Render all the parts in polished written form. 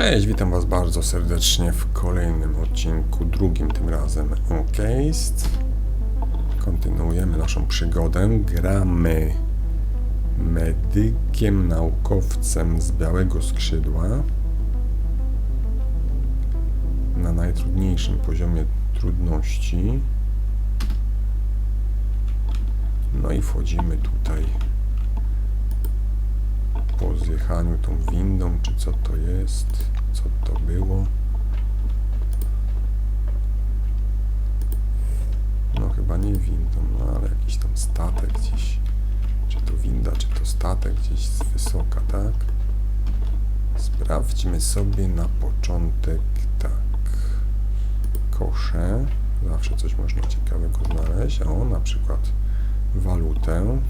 Cześć, witam Was bardzo serdecznie w kolejnym odcinku, drugim tym razem Encased. Kontynuujemy naszą przygodę. Gramy medykiem, naukowcem z białego skrzydła na najtrudniejszym poziomie trudności. No i wchodzimy tutaj po zjechaniu tą windą, czy co to jest, co to było. No chyba nie windą, no ale jakiś tam statek gdzieś, czy to winda, czy to statek gdzieś z wysoka, tak? Sprawdźmy sobie na początek tak, kosze, zawsze coś można ciekawego znaleźć, o na przykład walutę.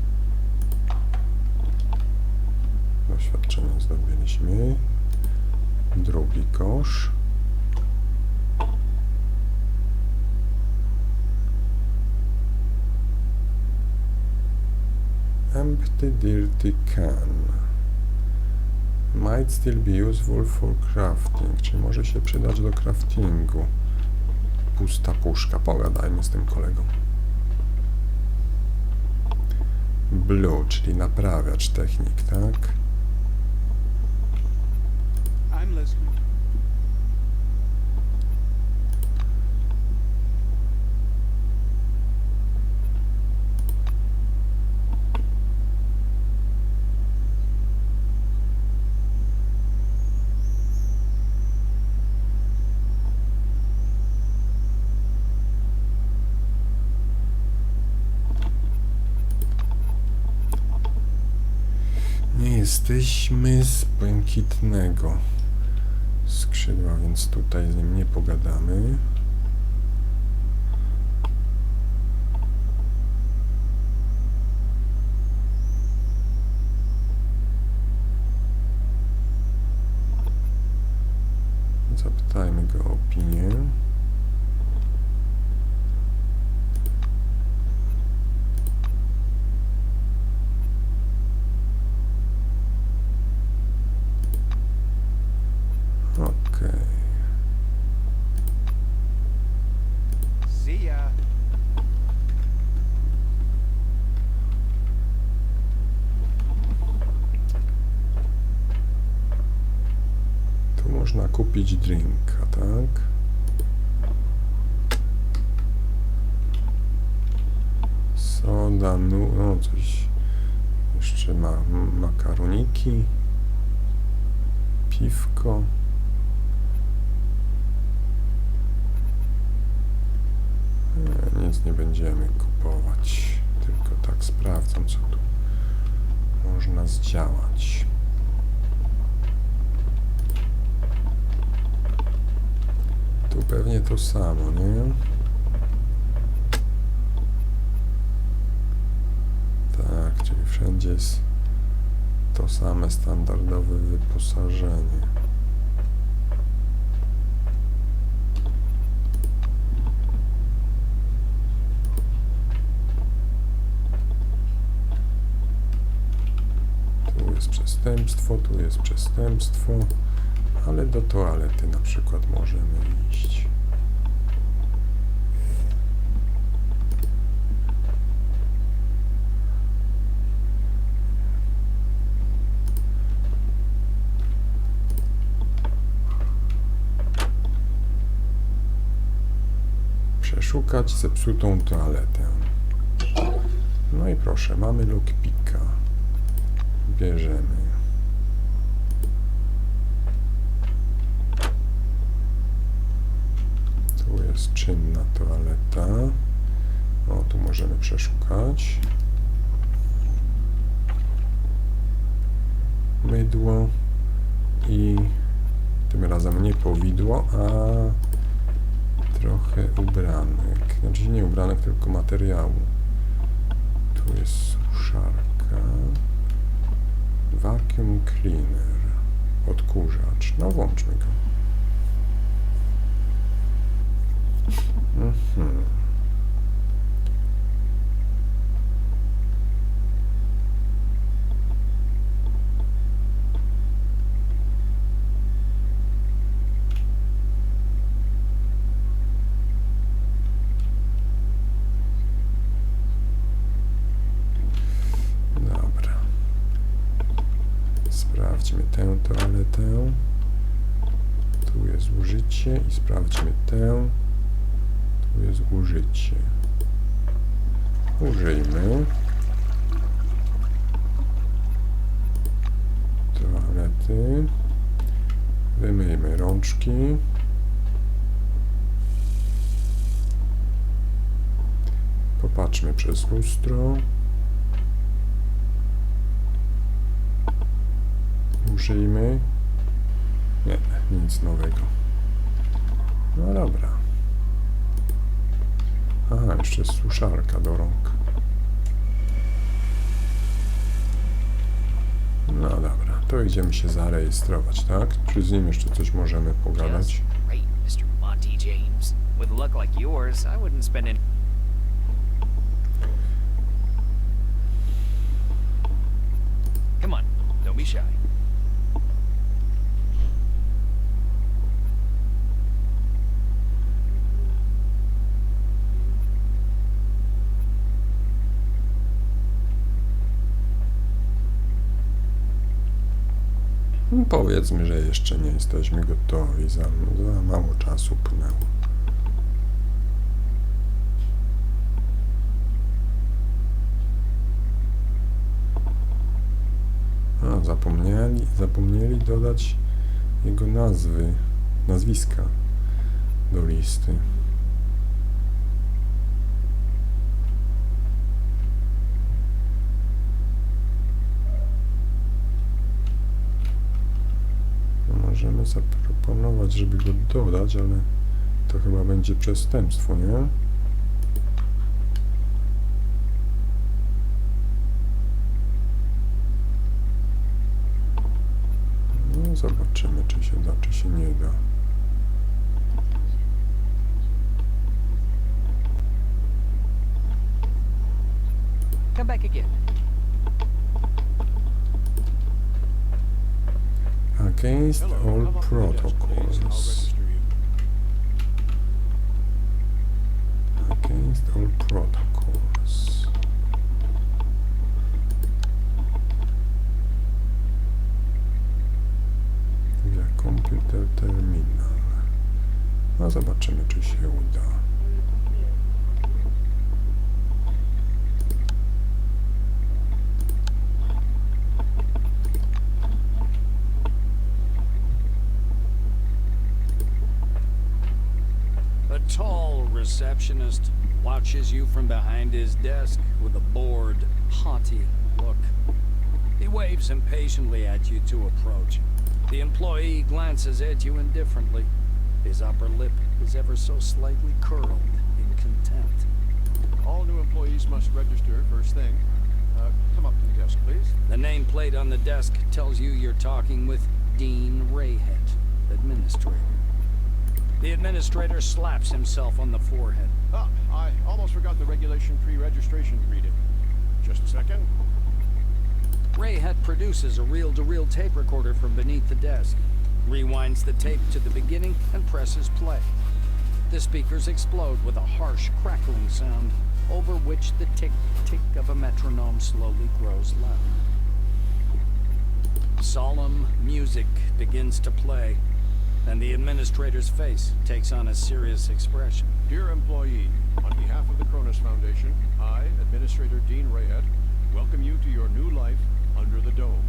Doświadczenie zdobyliśmy. Drugi kosz. Empty dirty can. Might still be useful for crafting. Czyli może się przydać do craftingu. Pusta puszka. Pogadajmy z tym kolegą. Blue, czyli naprawiacz technik, tak? Jesteśmy z błękitnego skrzydła, więc tutaj z nim nie pogadamy. Zapytajmy go o opinię. Można kupić drinka, tak? Soda, no coś jeszcze ma, makaroniki, piwko. Nic nie będziemy kupować, tylko tak sprawdzam, co tu można zdziałać. Tu pewnie to samo, nie? Tak, czyli wszędzie jest to same standardowe wyposażenie. Tu jest przestępstwo, tu jest przestępstwo. Ale do toalety na przykład możemy iść. Przeszukać zepsutą toaletę. No i proszę, mamy lockpicka. Bierzemy. Jest czynna toaleta. O, tu możemy przeszukać. Mydło i tym razem nie powidło, a trochę ubranek. Znaczy nie ubranek, tylko materiału. Tu jest suszarka. Vacuum cleaner. Odkurzacz. No włączmy go. Sprawdźmy tę toaletę. Tu jest użycie i sprawdźmy tę. Tu jest użycie. Użyjmy. Toalety. Wymyjmy rączki. Popatrzmy przez lustro. Użyjmy. Nie, nic nowego. No dobra. Aha, jeszcze suszarka do rąk. No dobra, to idziemy się zarejestrować, tak? Czy z nim jeszcze coś możemy pogadać? Come on, don't be shy. No, powiedzmy, że jeszcze nie jesteśmy gotowi, za mało czasu płynęło. No, zapomnieli dodać jego nazwiska do listy. Możemy zaproponować, żeby go dodać, ale to chyba będzie przestępstwo, nie? No, zobaczymy, czy się da, czy się nie da. Come back again. Against all protocols. Against all protocols. Via computer terminal. No zobaczymy, czy się uda. Tall receptionist watches you from behind his desk with a bored, haughty look. He waves impatiently at you to approach. The employee glances at you indifferently. His upper lip is ever so slightly curled in contempt. All new employees must register first thing. Come up to the desk, please. The nameplate on the desk tells you you're talking with Dean Rayhead, administrator. The administrator slaps himself on the forehead. Ah, I almost forgot the regulation pre-registration greeting. Just a second. Rayhead produces a reel-to-reel tape recorder from beneath the desk, rewinds the tape to the beginning, and presses play. The speakers explode with a harsh, crackling sound, over which the tick-tick of a metronome slowly grows louder. Solemn music begins to play, and the administrator's face takes on a serious expression. Dear employee, on behalf of the CRONUS Foundation, I, Administrator Dean Rayhead, welcome you to your new life under the dome.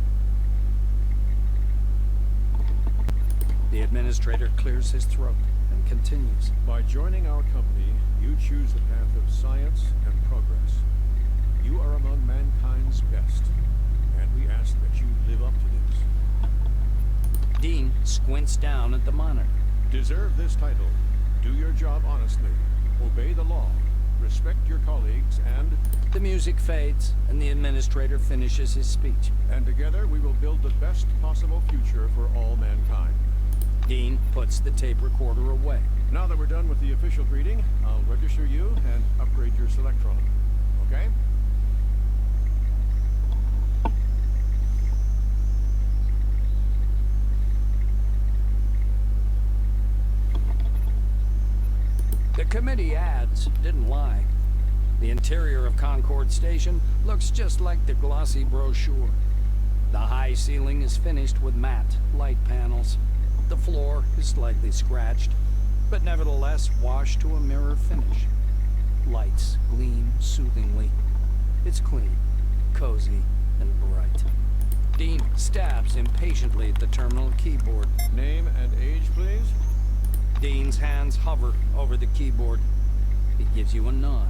The administrator clears his throat and continues. By joining our company, you choose the path of science and progress. You are among mankind's best, and we ask that you live up to this. Dean squints down at the monitor. Deserve this title. Do your job honestly. Obey the law. Respect your colleagues and... The music fades, and the administrator finishes his speech. And together we will build the best possible future for all mankind. Dean puts the tape recorder away. Now that we're done with the official greeting, I'll register you and upgrade your Selectron. Okay? The committee ads didn't lie. The interior of Concord Station looks just like the glossy brochure. The high ceiling is finished with matte light panels. The floor is slightly scratched, but nevertheless washed to a mirror finish. Lights gleam soothingly. It's clean, cozy, and bright. Dean stabs impatiently at the terminal keyboard. Name and age, please. Dean's hands hover over the keyboard. He gives you a nod.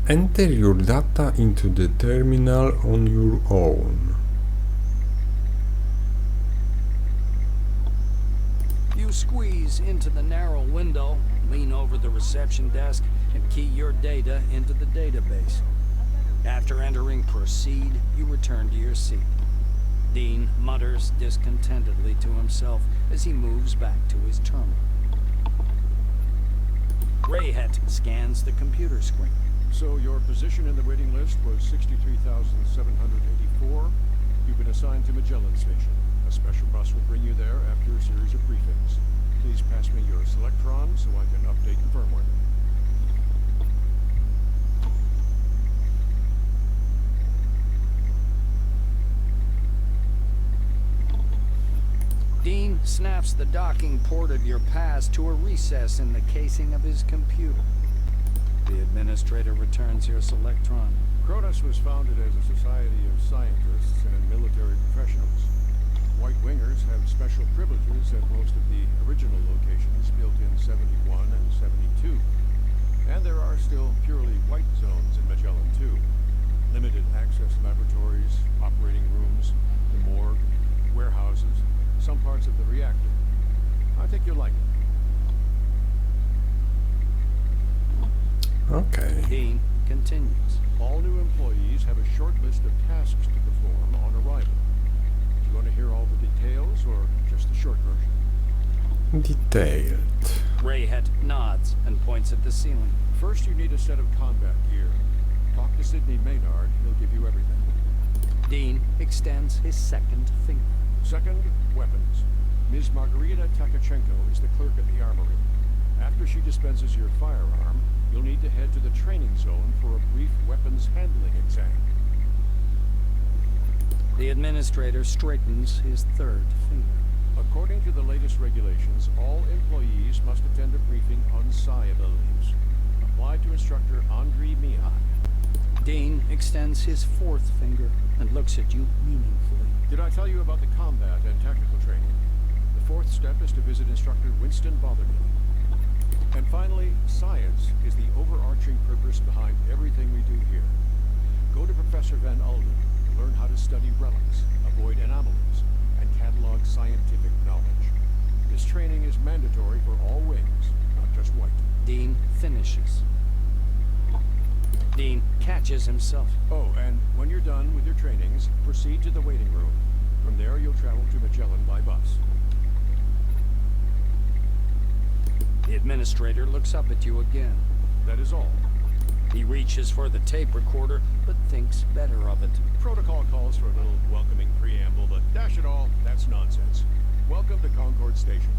Enter your data into the terminal on your own. You squeeze into the narrow window, lean over the reception desk, and key your data into the database. After entering Proceed, you return to your seat. Dean mutters discontentedly to himself as he moves back to his terminal. Rayhet scans the computer screen. So your position in the waiting list was 63,784. You've been assigned to Magellan Station. A special bus will bring you there after a series of briefings. Please pass me your Selectron so I can update the firmware. Dean snaps the docking port of your pass to a recess in the casing of his computer. The administrator returns your Selectron. CRONUS was founded as a society of scientists and military professionals. White wingers have special privileges at most of the original locations built in 71 and 72. And there are still purely white zones in Magellan too. Limited access laboratories, operating rooms, the morgue, warehouses, some parts of the reactor. I think you'll like it. Okay. Dean continues. All new employees have a short list of tasks to perform on arrival. Do you want to hear all the details or just the short version? Detailed. Rayhet nods and points at the ceiling. First, you need a set of combat gear. Talk to Sidney Maynard. He'll give you everything. Dean extends his second finger. Second, weapons. Ms. Margarita Takachenko is the clerk at the armory. After she dispenses your firearm, you'll need to head to the training zone for a brief weapons handling exam. The administrator straightens his third finger. According to the latest regulations, all employees must attend a briefing on psi abilities. Apply to instructor Andrei Mihai. Dean extends his fourth finger and looks at you meaningfully. Did I tell you about the combat and tactical training? The fourth step is to visit instructor Winston Botherby. And finally, science is the overarching purpose behind everything we do here. Go to Professor Van Alden to learn how to study relics, avoid anomalies, and catalog scientific knowledge. This training is mandatory for all wings, not just white. Dean finishes. Dean catches himself. Oh, and when you're done with your trainings, proceed to the waiting room. From there, you'll travel to Magellan by bus. The administrator looks up at you again. That is all. He reaches for the tape recorder, but thinks better of it. Protocol calls for a little welcoming preamble, but dash it all, that's nonsense. Welcome to Concord Station.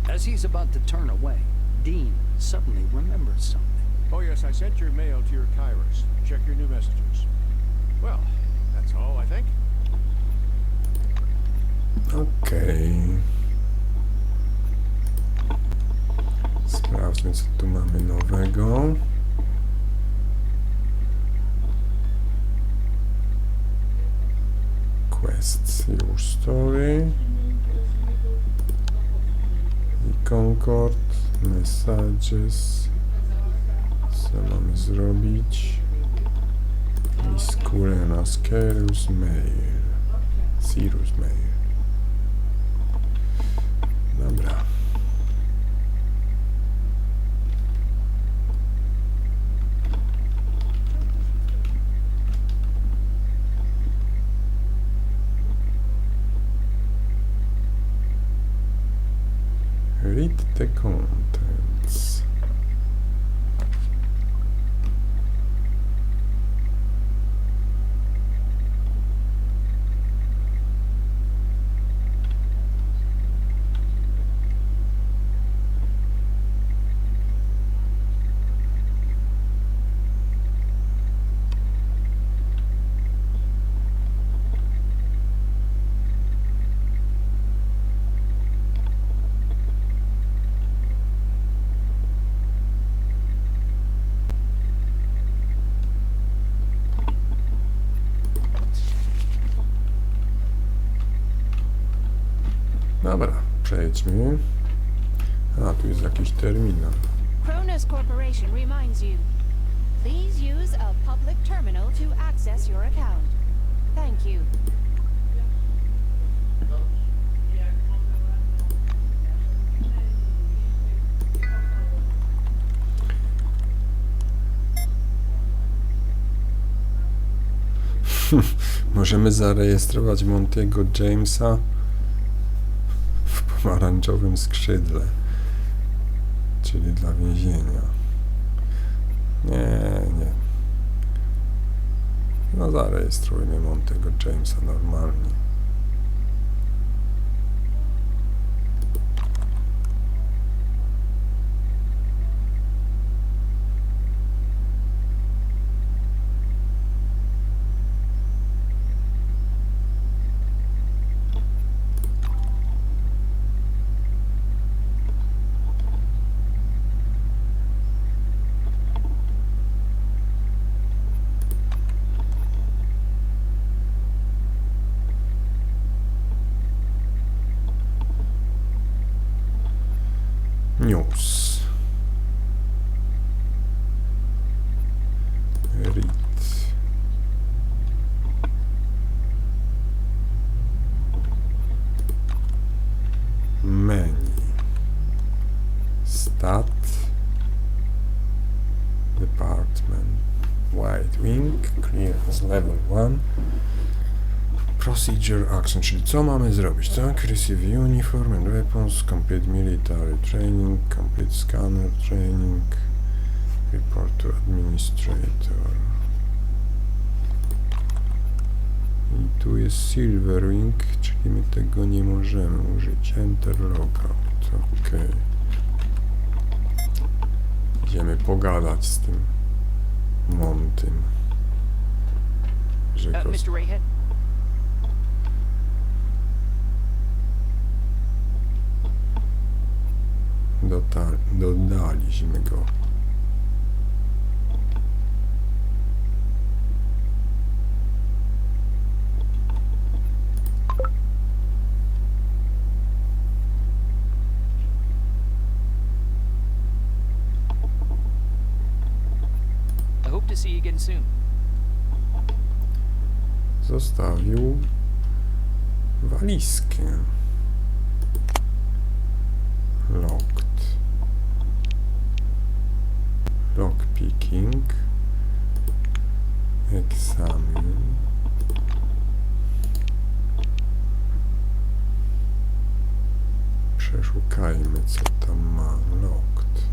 As he's about to turn away, Dean suddenly remembers something. Oh yes, I sent your mail to your Kairos. Check your new messages. Well, that's all, I think. Okej. Sprawdźmy, co tu mamy nowego. Quests, już story. I Concord, messages. Co mamy zrobić? Miss Kulena, Scarus Mail. Cirrus Mail. Dobra. Read the contents. Dobra, przejdźmy. A, tu jest jakiś terminal. CRONUS Corporation reminds you. Please use a public terminal to access your account. Thank you. Możemy zarejestrować Monty'ego Jamesa w pomarańczowym skrzydle, czyli dla więzienia. Nie. No zarejestrujmy Monty'ego Jamesa normalnie. News. Read. Menu. Stat. Department. White wing. Clearance level 1. Procedure action, czyli co mamy zrobić, tak? Receive uniform and weapons, complete military training, complete scanner training, report to administrator. I tu jest silver wing, czyli my tego nie możemy użyć. Enter logout, ok. Idziemy pogadać z tym Montym. Że go... Mr. Rayhead? Dodaliśmy go. I hope to see you again soon. Zostawił walizkę. Locked. Lockpicking. Egzamin. Przeszukajmy, co tam ma. Locked.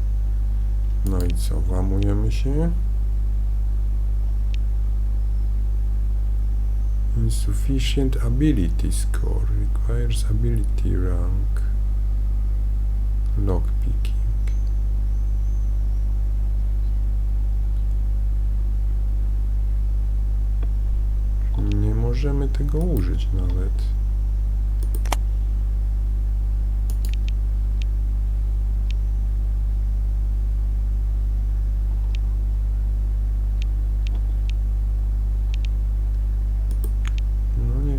No i co? Włamujemy się? Insufficient ability score. Requires ability rank. Lockpicking. Nie możemy tego użyć nawet. No nie.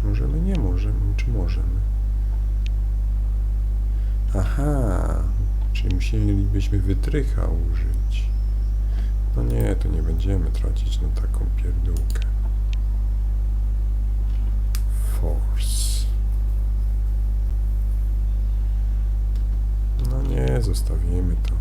Możemy, nie możemy, czy możemy? Aha, czyli musielibyśmy wytrycha użyć. No nie, to nie będziemy tracić na taką pierdółkę. Force. No nie, zostawimy to.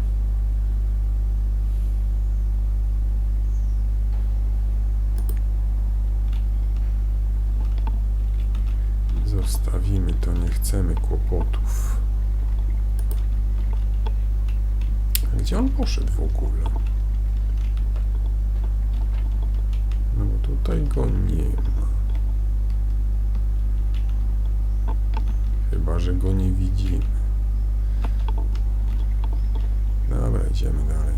Zostawimy to, nie chcemy kłopotów. Gdzie on poszedł w ogóle? No bo tutaj go nie ma. Chyba że go nie widzimy. Dobra, idziemy dalej.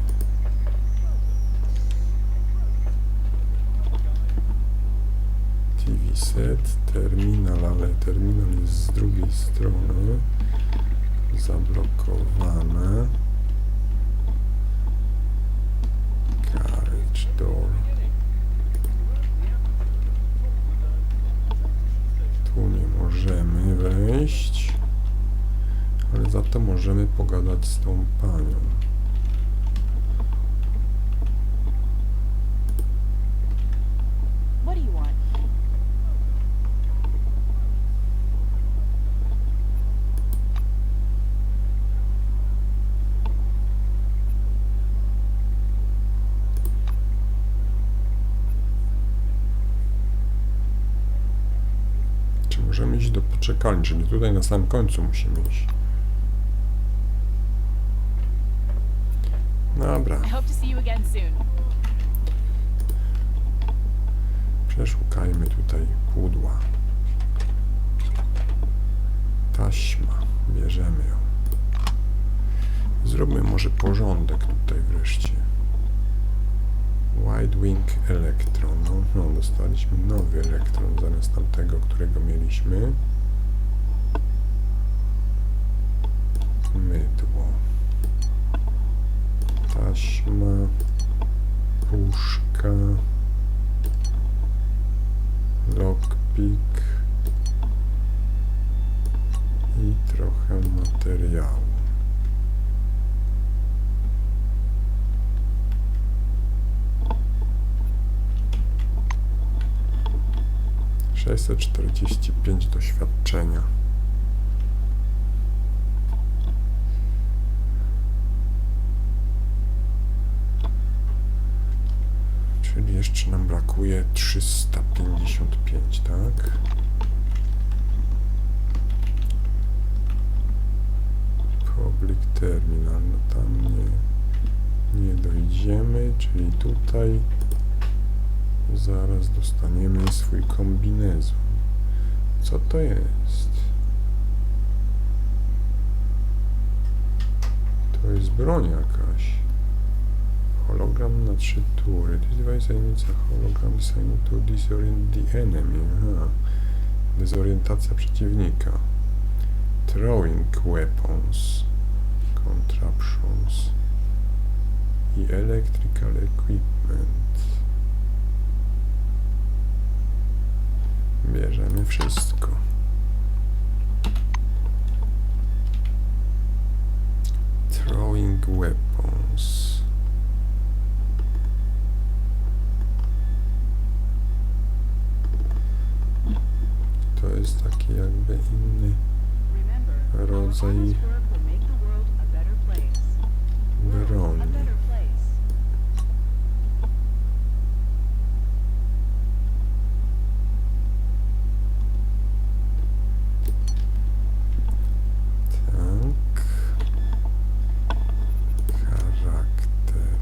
TV set, terminal, ale terminal jest z drugiej strony. Zablokowane. Carriage door. Tu nie możemy. możemy pogadać z tą panią. What do you want? Czy możemy iść do poczekalni, czyli tutaj na samym końcu musimy iść. Dobra. I hope to see you again soon. Przeszukajmy tutaj pudła. Taśma. Bierzemy ją. Zróbmy może porządek tutaj wreszcie. Wide Wing Electron. No, dostaliśmy nowy elektron zamiast tamtego, którego mieliśmy. Mydło. Taśma. Puszka. Lockpick. I trochę materiału. Sześćset 45 doświadczenia. Czyli jeszcze nam brakuje 355, tak? Public Terminal, no tam nie dojdziemy, czyli tutaj zaraz dostaniemy swój kombinezon. Co to jest? To jest broń jakaś. Hologram na 3 tury. This device emits a hologram designed to disorient the enemy. Aha. Dezorientacja przeciwnika. Throwing weapons. Contraptions. I electrical equipment. Bierzemy wszystko. Throwing weapons. To jest taki jakby inny rodzaj broni. Tak. Charakter.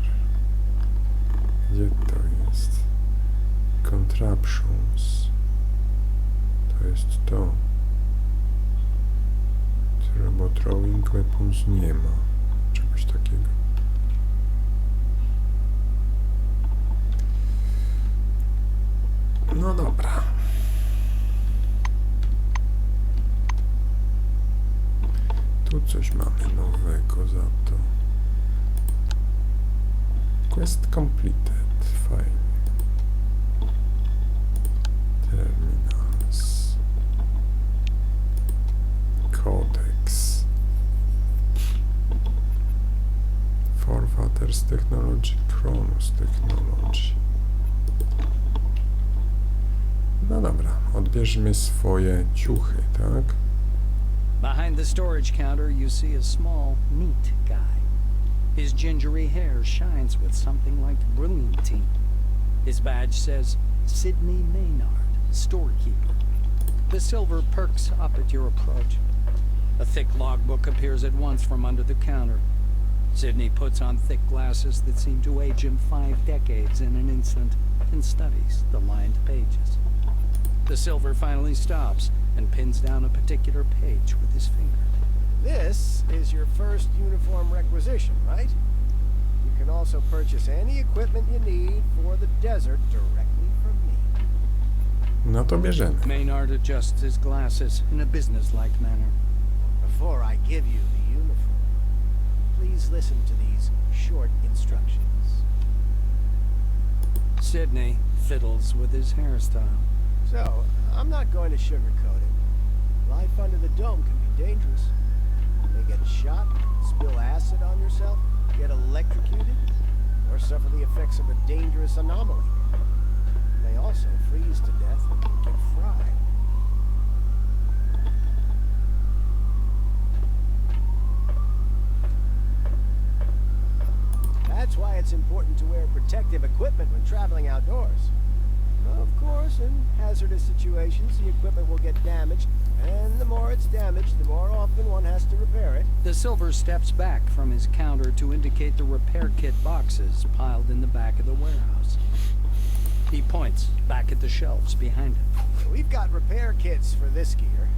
Gdzie to jest? Contraptions. To jest to. Bo throwing weapons nie ma. Czegoś takiego. No dobra. Tu coś mamy nowego za to. Quest completed. Fajnie. Terminals. Codex. Forwarders Technology, CRONUS Technology. No dobra, odbierzmy swoje ciuchy, tak? Behind the storage counter, you see a small, neat guy. His gingery hair shines with something like brilliantine. His badge says, Sidney Maynard, storekeeper. The silver perks up at your approach. A thick logbook appears at once from under the counter. Sidney puts on thick glasses that seem to age him 5 decades in an instant and studies the lined pages. The silver finally stops and pins down a particular page with his finger. This is your first uniform requisition, right? You can also purchase any equipment you need for the desert directly from me. No to bierzemy. Maynard adjusts his glasses in a businesslike manner. Before I give you the uniform, please listen to these short instructions. Sidney fiddles with his hairstyle. So, I'm not going to sugarcoat it. Life under the dome can be dangerous. You may get shot, spill acid on yourself, get electrocuted, or suffer the effects of a dangerous anomaly. You may also freeze to death or get fried. That's why it's important to wear protective equipment when traveling outdoors. Of course, in hazardous situations, the equipment will get damaged, and the more it's damaged, the more often one has to repair it. The Silver steps back from his counter to indicate the repair kit boxes piled in the back of the warehouse. He points back at the shelves behind him. We've got repair kits for this gear.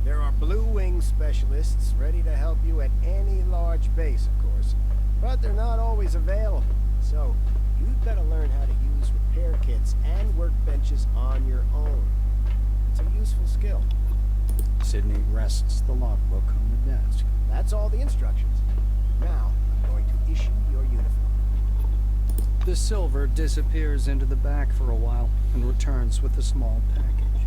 There are Blue Wing specialists ready to help you at any large base, of course, but they're not always available. So, you'd better learn how to use repair kits and workbenches on your own. It's a useful skill. Sydney rests the logbook on the desk. That's all the instructions. Now, I'm going to issue your uniform. The Silver disappears into the back for a while and returns with a small package.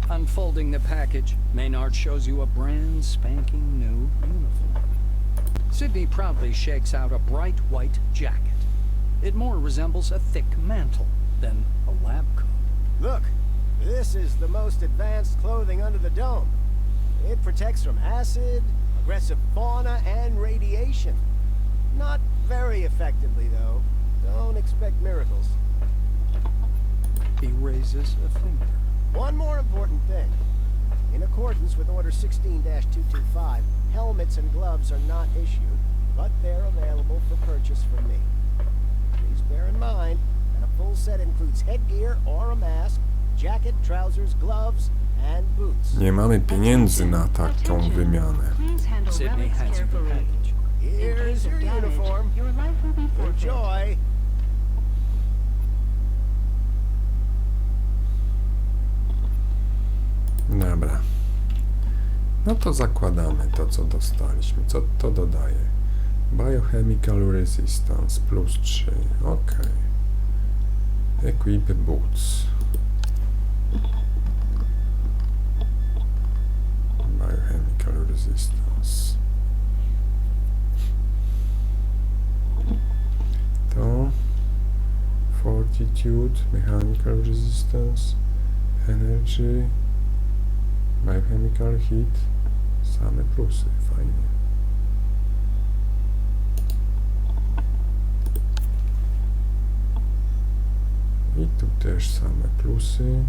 Unfolding the package, Maynard shows you a brand spanking new uniform. Sydney proudly shakes out a bright white jacket. It more resembles a thick mantle than a lab coat. Look, this is the most advanced clothing under the dome. It protects from acid, aggressive fauna, and radiation. Not very effectively, though. Don't expect miracles. He raises a finger. One more important thing. In accordance with Order 16-225, helmets and gloves are not issued, but they're available for purchase from me. Please bear in mind that a full set includes headgear or a mask, jacket, trousers, gloves, and boots. Nie mamy pieniędzy na taką wymianę. Sydney hands you the package. Here's your uniform. Enjoy. Dobra. No to zakładamy to, co dostaliśmy. Co to dodaje? Biochemical Resistance plus 3. Ok. Equip Boots. Biochemical Resistance. To Fortitude, Mechanical Resistance, Energy, Biochemical Heat. Same plusy, fajnie. I tu też same plusy.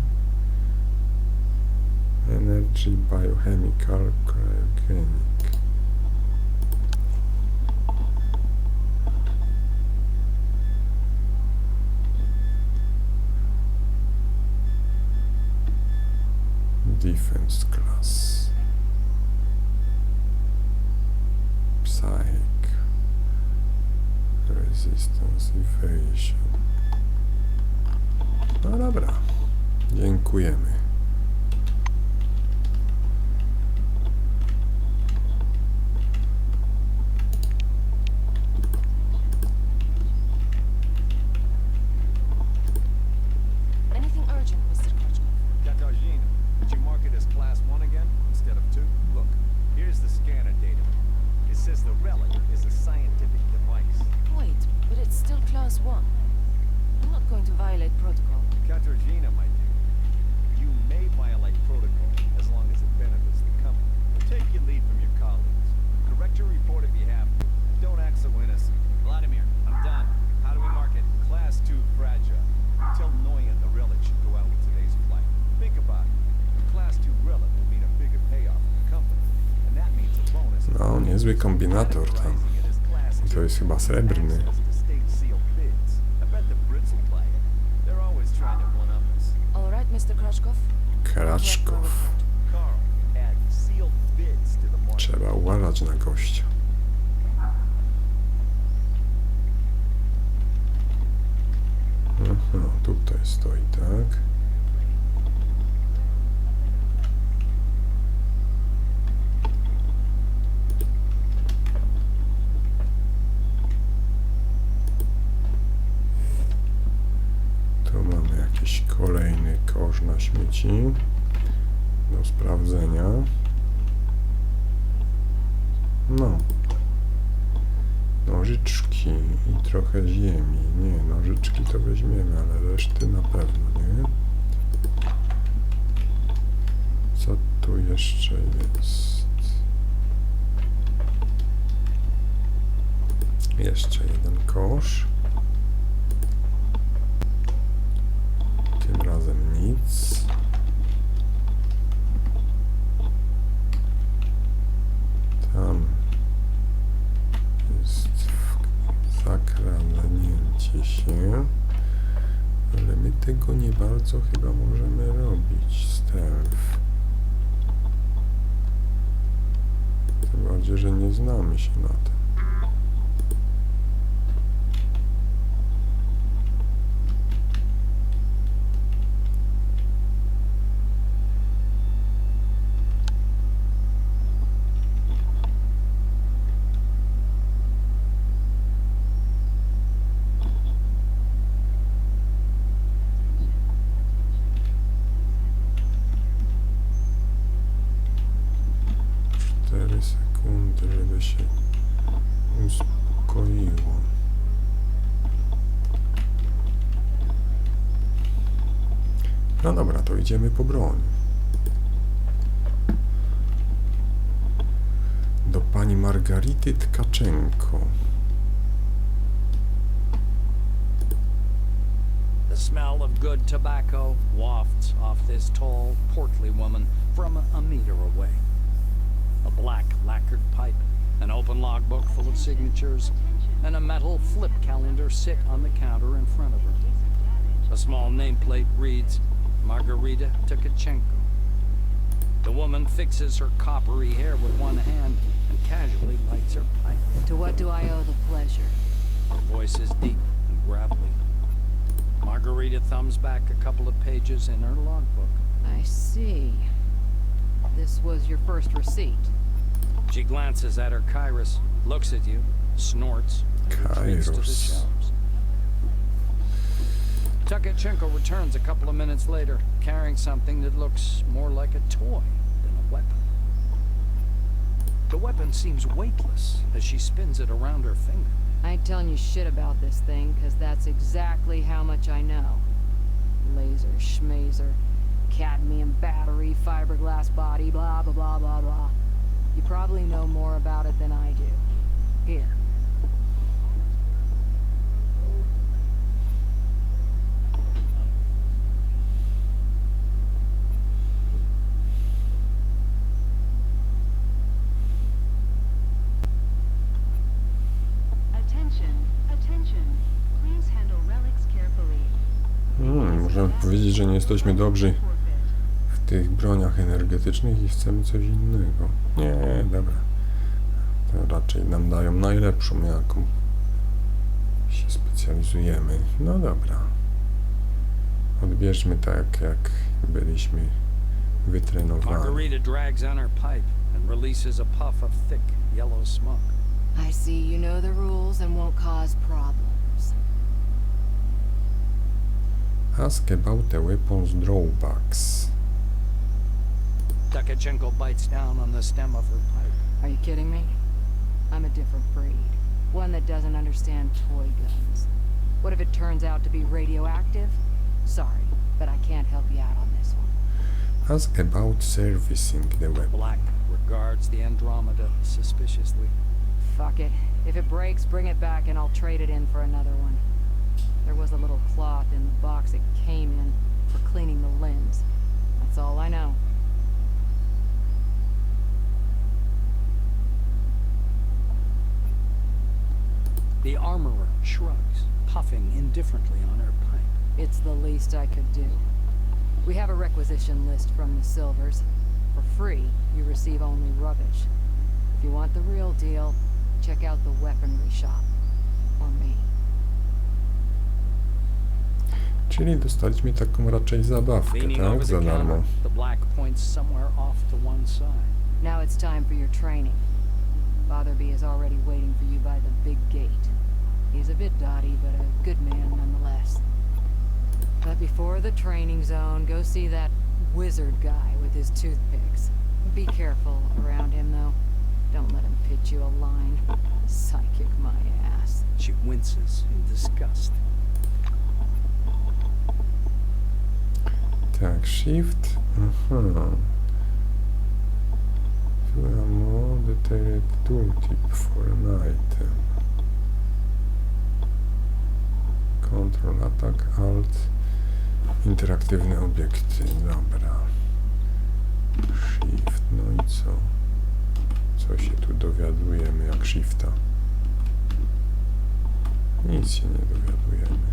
Energy, Biochemical, Cryogenic. Defense class. Psych. Resistance, evasion. No dobra. Dziękujemy. Anything urgent, Mr. Korczmak? Did you mark it as class 1 again, instead of 2? Look, here's the scanner data. It says the relic is a scientific device. Wait, but it's still class 1. I'm not going to violate protocol. Katarzyna, my dear, you may violate protocol as long as it benefits the company. Take your lead from your colleagues. Correct your report if you have to. Don't act so innocent. Vladimir, I'm done. How do we mark it? Class 2 fragile. Tell Noyan the relic should go out with today's flight. Think about it. The Class 2 relic will mean a bigger payoff for the company, and that means a bonus. No, niezły kombinator tam. To jest chyba srebrny. All right, Mr. Krashkov. Kraczków. Trzeba uważać na gościa. Aha, tutaj stoi, tak. Tu mamy jakiś kolejny kosz na śmieci do sprawdzenia. No. Nożyczki i trochę ziemi. Nie, nożyczki to weźmiemy, ale reszty na pewno, nie? Co tu jeszcze jest? Jeszcze jeden kosz. Tym razem nic. Tam jest zakradnięcie się, ale my tego nie bardzo chyba możemy robić. Stealth. Tym bardziej, że nie znamy się na tym. Sekundy, żeby się uspokoiło. No dobra, to idziemy po broń. Do pani Margarity Tkaczenko. The smell of good tobacco wafts off this tall, portly woman from a meter away. A black lacquered pipe, an open logbook full of signatures, and a metal flip calendar sit on the counter in front of her. A small nameplate reads, Margarita Tkachenko. The woman fixes her coppery hair with one hand and casually lights her pipe. To what do I owe the pleasure? Her voice is deep and gravelly. Margarita thumbs back a couple of pages in her logbook. I see. This was your first receipt. She glances at her Kairos, looks at you, snorts, and retreats to the Kairos. shelves. Tkachenko returns a couple of minutes later, carrying something that looks more like a toy than a weapon. The weapon seems weightless as she spins it around her finger. I ain't telling you shit about this thing, because that's exactly how much I know. Laser, schmazer, cadmium battery, fiberglass body, blah, blah, blah, blah, blah. You probably know more about it than I do. Here. Możemy powiedzieć, że nie jesteśmy dobrzy w tych broniach energetycznych i chcemy coś innego. Nie, dobra. To raczej nam dają najlepszą, jaką się specjalizujemy. No dobra. Odbierzmy tak, jak byliśmy wytrenowani. Margarita drags on her pipe and releases a puff of thick yellow smoke. I see you know the rules and won't cause problems. Ask about the weapon's drawbacks. Tkachenko bites down on the stem of her pipe. Are you kidding me? I'm a different breed. One that doesn't understand toy guns. What if it turns out to be radioactive? Sorry, but I can't help you out on this one. Ask about servicing the weapon. Black regards the Andromeda suspiciously. Fuck it. If it breaks, bring it back and I'll trade it in for another one. There was a little cloth in the box it came in for cleaning the lens. That's all I know. The armorer shrugs, puffing indifferently on her pipe. It's the least I could do. We have a requisition list from the Silvers. For free, you receive only rubbish. If you want the real deal, check out the weaponry shop. Or me. Czyli dostaliśmy taką raczej zabawkę, Leaning tak? over Za the darmo. counter, the black points somewhere off to one side. Now it's time for your training. Fatherby is already waiting for you by the big gate. He's a bit dotty, but a good man nonetheless. But before the training zone, go see that wizard guy with his toothpicks. Be careful around him, though. Don't let him pitch you a line. Psychic my ass. She winces in disgust. Tak, shift. Aha. More detailed tooltip for an item. Control, attack, alt. Interaktywne obiekty. Dobra. Shift, no i co? Co się tu dowiadujemy jak shifta? Nic się nie dowiadujemy.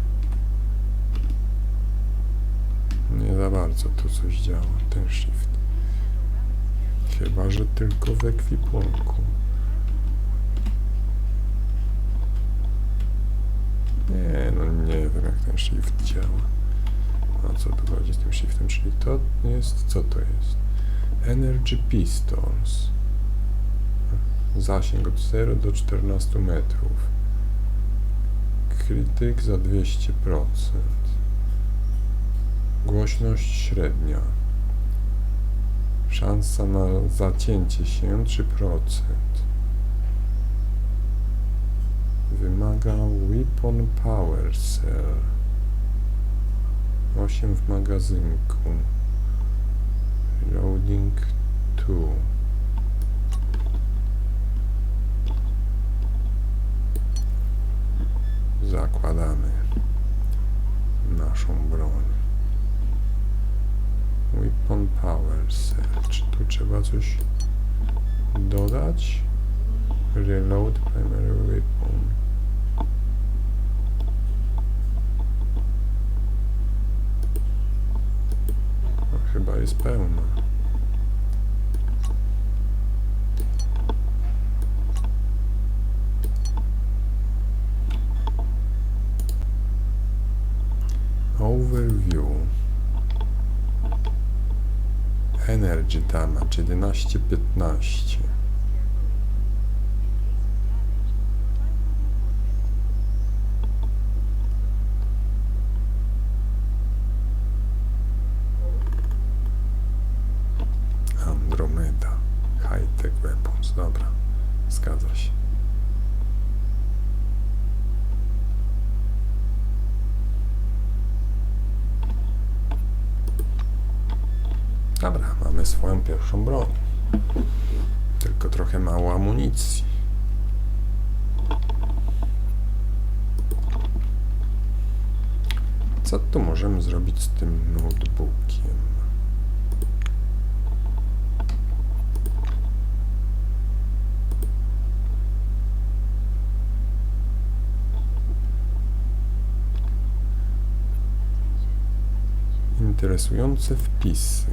Nie za bardzo to coś działa, ten shift. Chyba że tylko w ekwipunku. Nie, no nie wiem jak ten shift działa. A co tu chodzi z tym shiftem? Czyli to jest, co to jest? Energy Pistols. Zasięg od 0 do 14 metrów. Krytyk za 200%. Głośność średnia. Szansa na zacięcie się 3%. Wymaga Weapon Power Cell. 8 w magazynku. Reloading 2. Zakładamy naszą broń. Weapon Power Cell. Czy tu trzeba coś dodać? Reload Primary Weapon. No, chyba jest pełna. Overview. Energy damage 11-15. Andromeda. High-tech weapons. Dobra. Zgadza się. Dobra, mamy swoją pierwszą broń. Tylko trochę mało amunicji. Co tu możemy zrobić z tym notebookiem? Interesujące wpisy.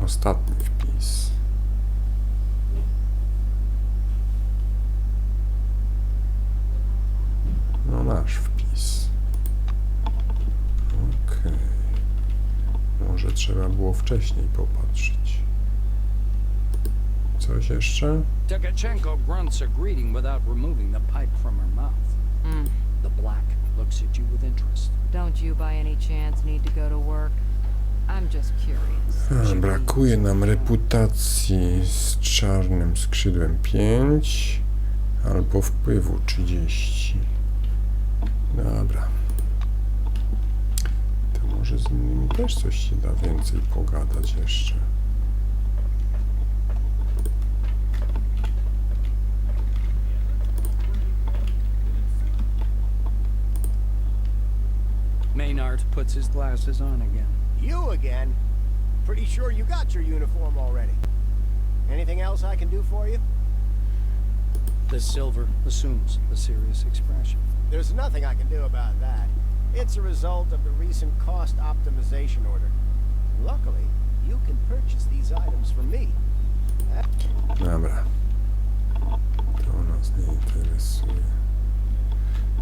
Ostatni wpis. No nasz wpis. Okej. Może trzeba było wcześniej popatrzeć. Coś jeszcze? Tkachenko grunts a greeting without removing the pipe from her mouth. The black looks at you with interest. Don't you by any chance need to go to work? I'm just curious. Brakuje nam reputacji z czarnym skrzydłem 5 albo wpływu 30. Dobra. To może z innymi też coś się da więcej pogadać jeszcze. Maynard puts his glasses on again. You again? Pretty sure you got your uniform already. Anything else I can do for you? The silver assumes a serious expression. There's nothing I can do about that. It's a result of the recent cost optimization order. Luckily, you can purchase these items from me. Dobra. To nas nie interesuje.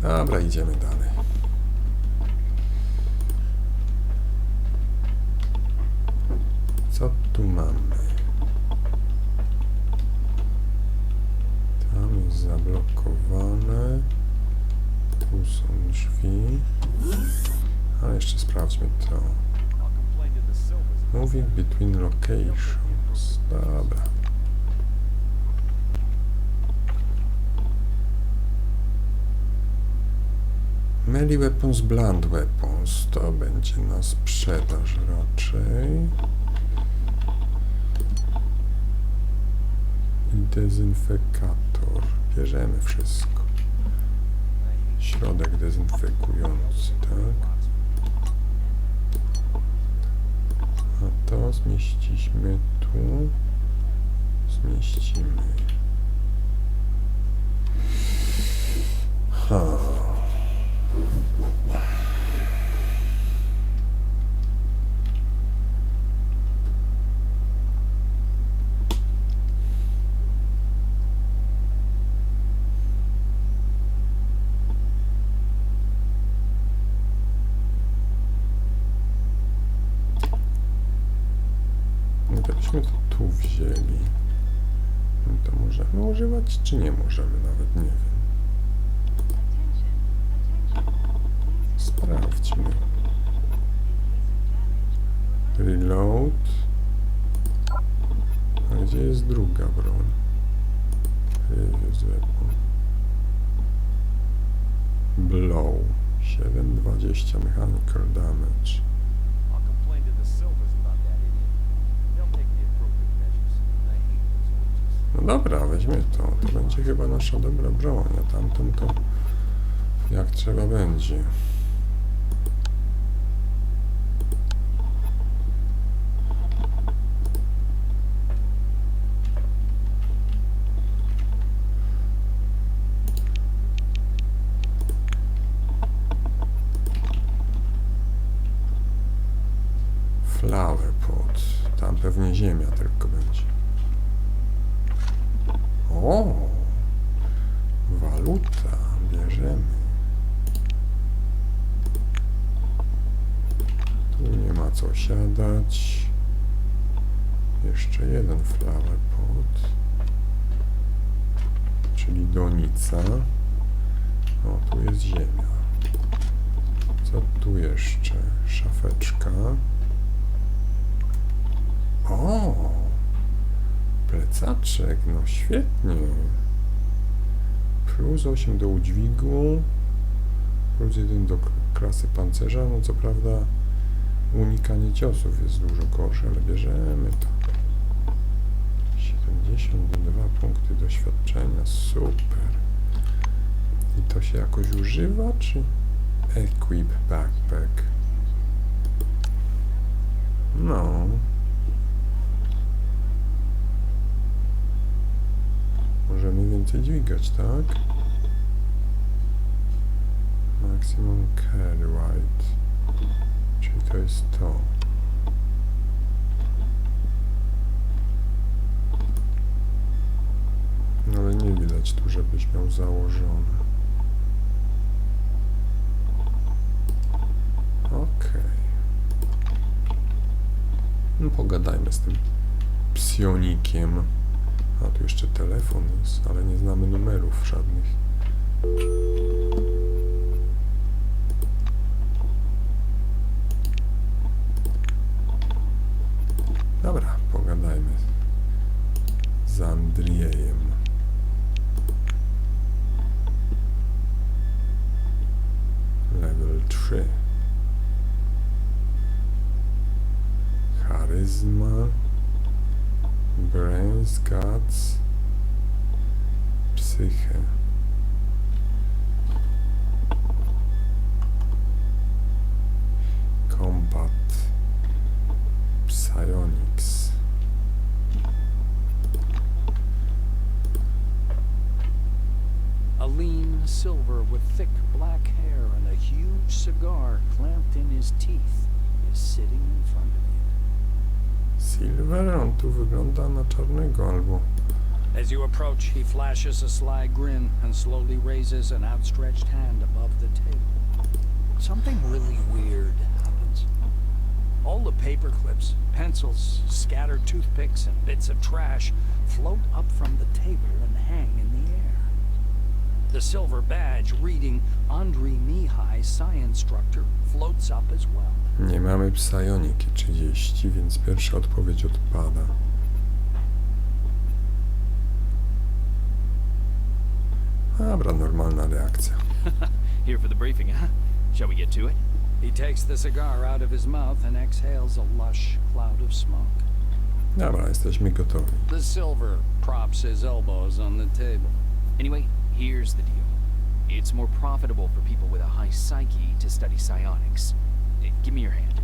Dobra, idziemy dalej. Co tu mamy? Tam jest zablokowane. Tu są drzwi. Ale jeszcze sprawdźmy to. I'll complain to the Silvers. Moving between locations. Dobra. Melee weapons, blunt weapons. To będzie na sprzedaż raczej. I dezynfekator. Bierzemy wszystko. Środek dezynfekujący, tak? A to zmieścimy tu. Zmieścimy. Ha. Gdybyśmy to tu wzięli, to możemy używać, czy nie możemy? Nawet nie wiem. Sprawdźmy. Reload. A gdzie jest druga broń? Previous weapon. Blow. 7,20 mechanical damage. I'll complain to the Silvers about that idiot. They'll take the appropriate measures. I hate those witches. No dobra, weźmy to. To będzie chyba nasza dobra broń, a tamtą to jak trzeba będzie. Flower pot. Tam pewnie ziemia tylko będzie. O! Waluta. Bierzemy. Tu nie ma co siadać. Jeszcze jeden flower pot. Czyli donica. O, tu jest ziemia. Co tu jeszcze? Szafeczka. O! Plecaczek, no świetnie. Plus 8 do udźwigu. Plus 1 do klasy pancerza. No co prawda unikanie ciosów jest dużo gorsze, ale bierzemy to. 72 punkty doświadczenia. Super. I to się jakoś używa, czy? Equip backpack. No. Możemy więcej dźwigać, tak? Maximum carry weight. Czyli to jest to. Ale nie widać tu, żebyś miał założone. Okej. No pogadajmy z tym psionikiem. A tu jeszcze telefon jest, ale nie znamy numerów żadnych. Dobra, pogadajmy z Andriejem. Level 3. Charyzma. Brains, guts. Psychę. Combat. Psionics. A lean silver with thick black hair and a huge cigar clamped in his teeth is sitting in front of you. Silver? On tu wygląda na czarnego albo... As you approach, he flashes a sly grin and slowly raises an outstretched hand above the table. Something really weird happens. All the paper clips, pencils, scattered toothpicks, and bits of trash float up from the table and hang in the air. The silver badge reading Andrei Mihai, Science Instructor, floats up as well. Nie mamy psioniki 30, więc pierwsza odpowiedź odpada. Dobra, normalna reakcja. Here for the briefing, huh? Shall we get to it? He takes the cigar out of his mouth and exhales a lush cloud of smoke. Dobra, jesteśmy gotowi. The silver props his elbows on the table. Anyway, here's the deal. It's more profitable for people with a high psyche to study psionics. Give me your hand.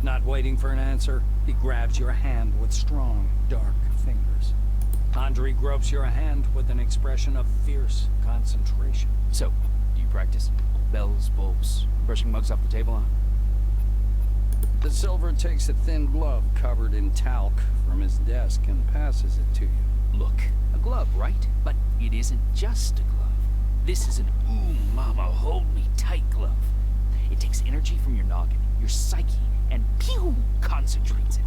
Not waiting for an answer, he grabs your hand with strong, dark fingers. Andrei gropes your hand with an expression of fierce concentration. So, do you practice? Bells, bulbs, brushing mugs off the table, huh? The silver takes a thin glove covered in talc from his desk and passes it to you. Look, a glove, right? But it isn't just a glove. This is an ooh mama, hold me tight glove. It takes energy from your noggin, your psyche, and pew, concentrates it.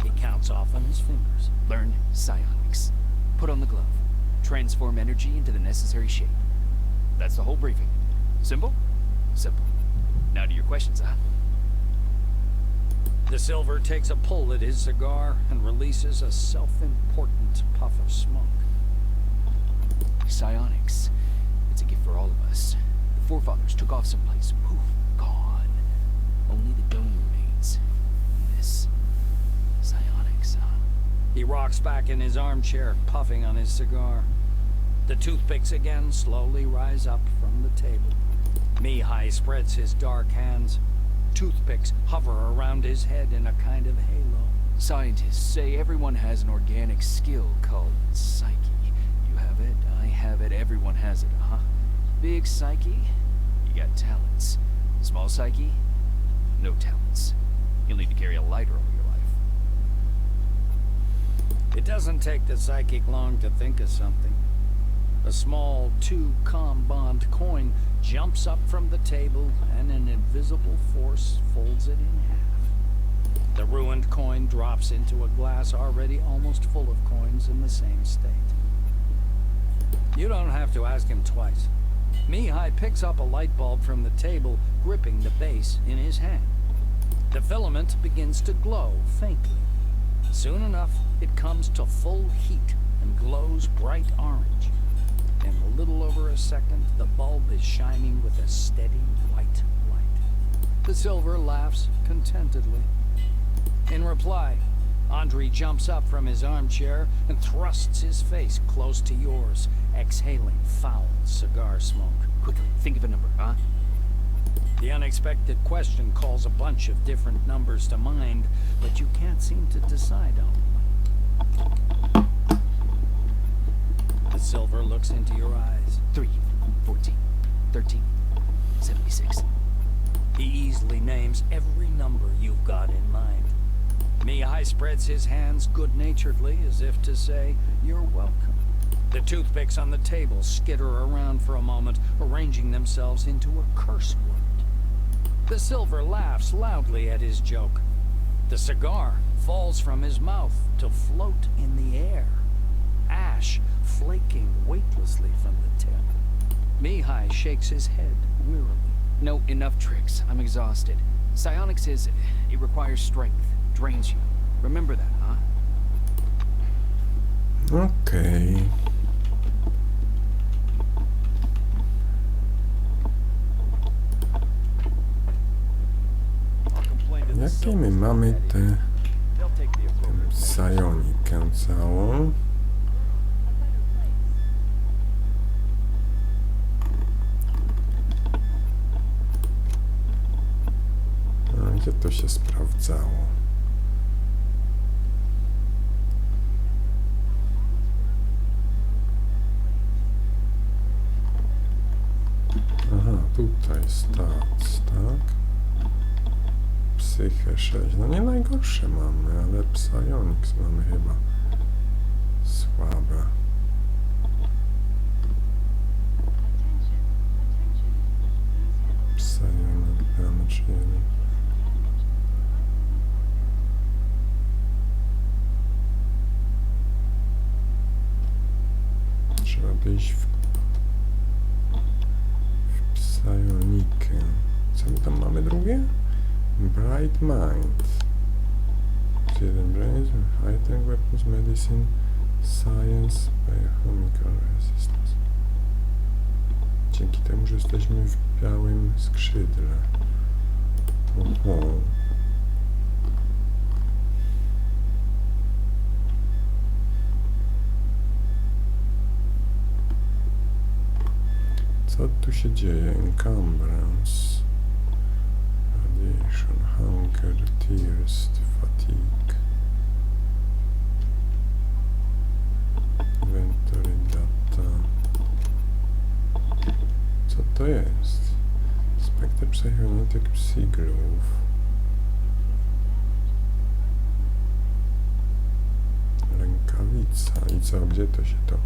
He counts off on his fingers. Learn psionics. Put on the glove. Transform energy into the necessary shape. That's the whole briefing. Simple? Simple. Now to your questions, huh? The silver takes a pull at his cigar and releases a self-important puff of smoke. Psionics. It's a gift for all of us. The forefathers took off someplace. Poof, gone. Only the dome remains. This. Psionics, huh? He rocks back in his armchair, puffing on his cigar. The toothpicks again slowly rise up from the table. Mihai spreads his dark hands. Toothpicks hover around his head in a kind of halo. Scientists say everyone has an organic skill called psyche. You have it, I have it, everyone has it, huh? Big psyche, you got talents. Small psyche, no talents. You'll need to carry a lighter all your life. It doesn't take the psychic long to think of something. A small 2-com bond coin jumps up from the table and an invisible force folds it in half. The ruined coin drops into a glass already almost full of coins in the same state. You don't have to ask him twice. Mihai picks up a light bulb from the table, gripping the base in his hand. The filament begins to glow faintly. Soon enough, it comes to full heat and glows bright orange. In a little over a second, the bulb is shining with a steady white light. The silver laughs contentedly. In reply, Andrei jumps up from his armchair and thrusts his face close to yours, exhaling foul cigar smoke. Quickly, think of a number, huh? The unexpected question calls a bunch of different numbers to mind, but you can't seem to decide on one. The silver looks into your eyes. 3, 14, 13, 76. He easily names every number you've got in mind. Mihai spreads his hands good-naturedly as if to say, "You're welcome." The toothpicks on the table skitter around for a moment, arranging themselves into a curse word. The silver laughs loudly at his joke. The cigar falls from his mouth to float in the air. Ash flaking weightlessly from the tip. Mihai shakes his head wearily. No, enough tricks. I'm exhausted. Psionics it requires strength. Drains you. Remember that, huh? Okej. I'll complain to the Jakie my Silver mamy Daddy. te They'll take the appropriate psionikę całą? A gdzie to się sprawdzało? Aha, tutaj stats, tak? psychę 6. No nie najgorsze mamy, ale psionics mamy chyba słabe. Psionic damage 1. Trzeba wyjść w psionikę. Co my tam mamy drugie? Bright Mind. 1 brains, high-tech weapons, medicine, science, biochemical resistance. Dzięki temu, że jesteśmy w białym skrzydle. Oho. Co tu się dzieje? Encumbrance, radiation, hunger, thirst, fatigue, inventory data. Co to jest? Spectre Psychonetic Psyglove. Rękawica. I co? Gdzie to się to?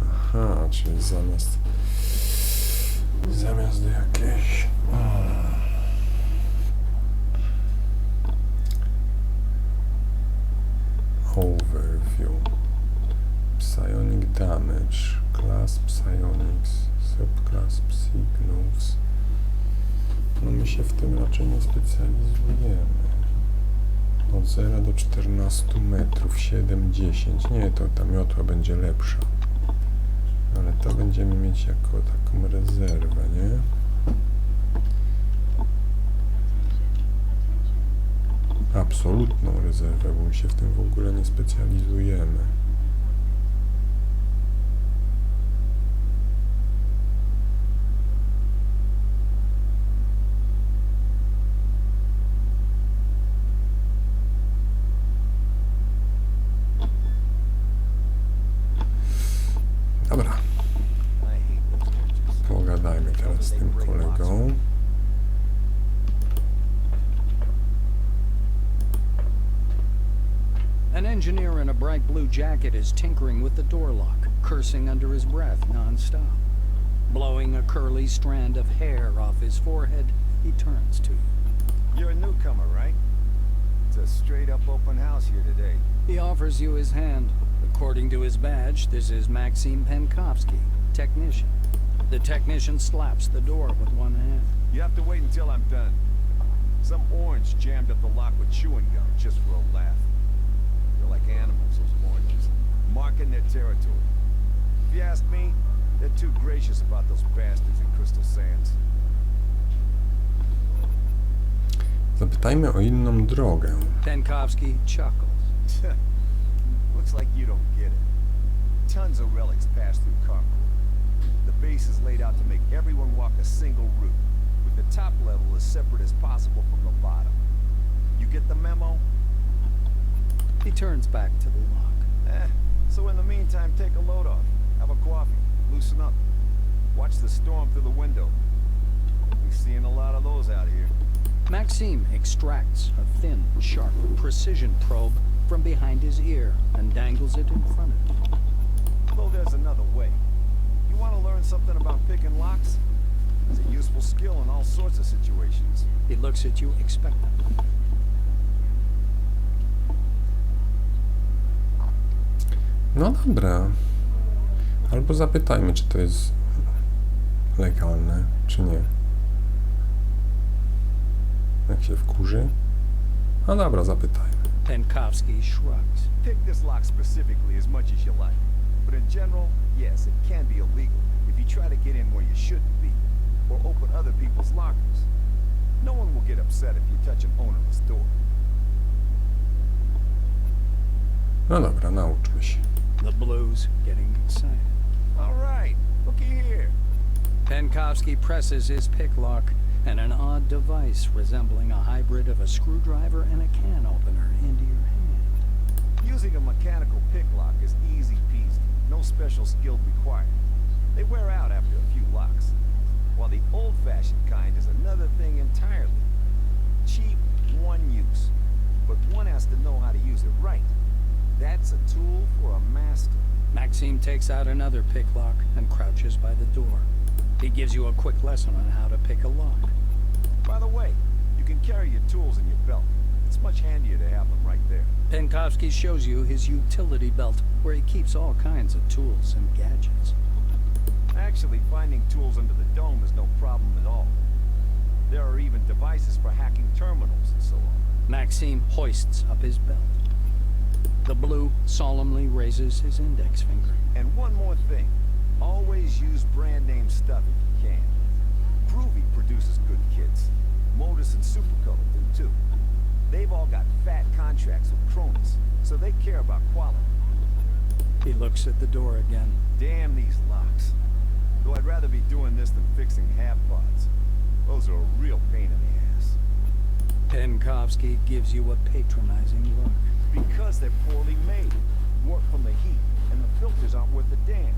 Aha, czyli zamiast jakieś... Overview. Psionic damage. Class Psionics. Subclass Psygloves. No my się w tym raczej nie specjalizujemy. Od 0 do 14 metrów. 7-10. Nie, to ta miotła będzie lepsza. Ale to będziemy mieć jako taką rezerwę, nie? Absolutną rezerwę, bo my się w tym w ogóle nie specjalizujemy. Dobra. Pogadajmy teraz z tym kolegą. An engineer in a bright blue jacket is tinkering with the door lock, cursing under his breath non-stop. Blowing a curly strand of hair off his forehead, he turns to you. You're a newcomer, right? It's a straight-up open house here today. He offers you his hand. According to his badge, this is Maxim Penkovsky, technician. The technician slaps the door with one hand. You have to wait until I'm done. Some orange jammed up the lock with chewing gum just for a laugh. They're like animals, those oranges, marking their territory. If you ask me, they're too gracious about those bastards in Crystal Sands. Zapytajmy o inną drogę. Penkovsky chuckles. Looks like you don't get it. Tons of relics pass through Concord. The base is laid out to make everyone walk a single route, with the top level as separate as possible from the bottom. You get the memo? He turns back to the lock. So in the meantime, take a load off. Have a coffee. Loosen up. Watch the storm through the window. We're seeing a lot of those out here. Maxime extracts a thin, sharp, precision probe from behind his ear and dangles it in front of him. Though there's another way. You want to learn something about picking locks? It's a useful skill in all sorts of situations. He looks at you expectantly. No dobra. Albo zapytajmy, czy to jest legalne, czy nie. Jak się wkurzy? No dobra, zapytajmy. Penkovsky shrugs. Pick this lock specifically as much as you like. But in general, yes, it can be illegal if you try to get in where you shouldn't be, or open other people's lockers. No one will get upset if you touch an ownerless door. No dobra, nauczmy się. The blues getting excited. All right, looky here. Penkovsky presses his pick lock, and an odd device resembling a hybrid of a screwdriver and a can opener into your hand. Using a mechanical pick lock is easy peasy. No special skill required. They wear out after a few locks. While the old-fashioned kind is another thing entirely. Cheap, has to know how to use it right. That's a tool for a master. Maxime takes out another pick lock and crouches by the door. He gives you a quick lesson on how to pick a lock. By the way, you can carry your tools in your belt. It's much handier to have them right there. Penkovsky shows you his utility belt, where he keeps all kinds of tools and gadgets. Actually, finding tools under the dome is no problem at all. There are even devices for hacking terminals and so on. Maxime hoists up his belt. The blue solemnly raises his index finger. And one more thing. Always use brand name stuff if you can. Groovy produces good kits. Modus and Supercolor do too. They've all got fat contracts with CRONUS, so they care about quality. He looks at the door again. Damn these locks. Though I'd rather be doing this than fixing half pods. Those are a real pain in the ass. Penkovsky gives you a patronizing look. Because they're poorly made. Work from the heat, and the filters aren't worth a damn.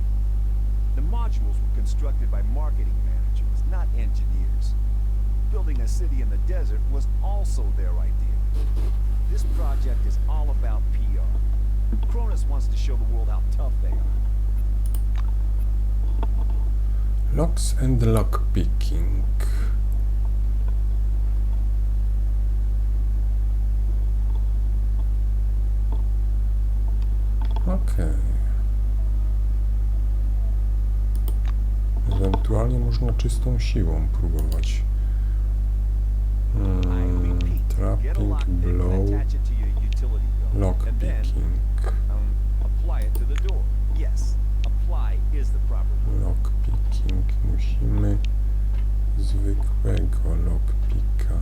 The modules were constructed by marketing managers, not engineers. Building a city in the desert was also their idea. This project is all about PR. CRONUS wants to show the world how tough they are. Locks and lockpicking. Okej. Ewentualnie można czystą siłą próbować. Trapping, blow, lockpicking. Apply it to the door. Yes, apply is the proper word. Lockpicking. Musimy zwykłego lockpicka.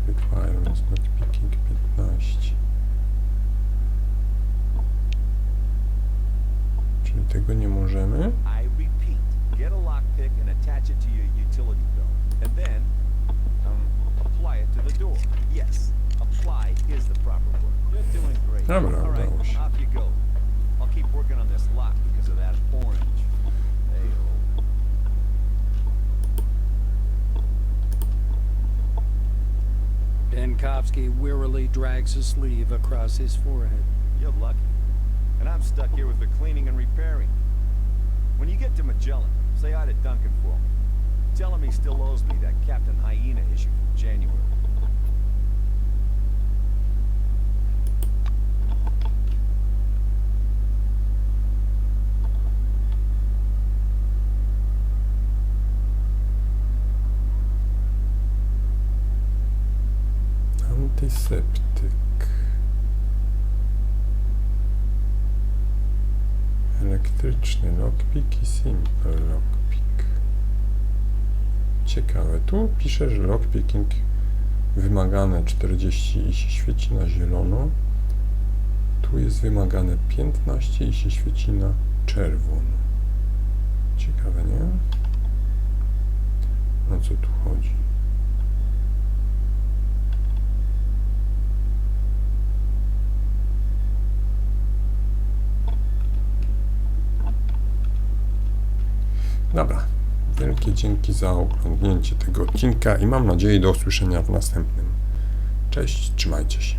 Requirements lockpicking 15. Czyli tego nie możemy. I repeat, get a lockpick and attach it to your utility belt. And then, apply it to the door. Yes, apply is the proper word. You're doing great. Dobra, All right, udało się. off you go. I'll keep working on this lock because of that orange. Hey-oh. Penkovsky wearily drags a sleeve across his forehead. You're lucky. And I'm stuck here with the cleaning and repairing. When you get to Magellan, say hi to Duncan for me. Tell him he still owes me that Captain Hyena issue from January. Antyseptyk. Elektryczny lockpick i simple lockpick. Ciekawe. Tu pisze, że lockpicking wymagane 40 i się świeci na zielono. Tu jest wymagane 15 i się świeci na czerwono. Ciekawe, nie? O co tu chodzi? Dobra, wielkie dzięki za oglądnięcie tego odcinka i mam nadzieję do usłyszenia w następnym. Cześć, trzymajcie się.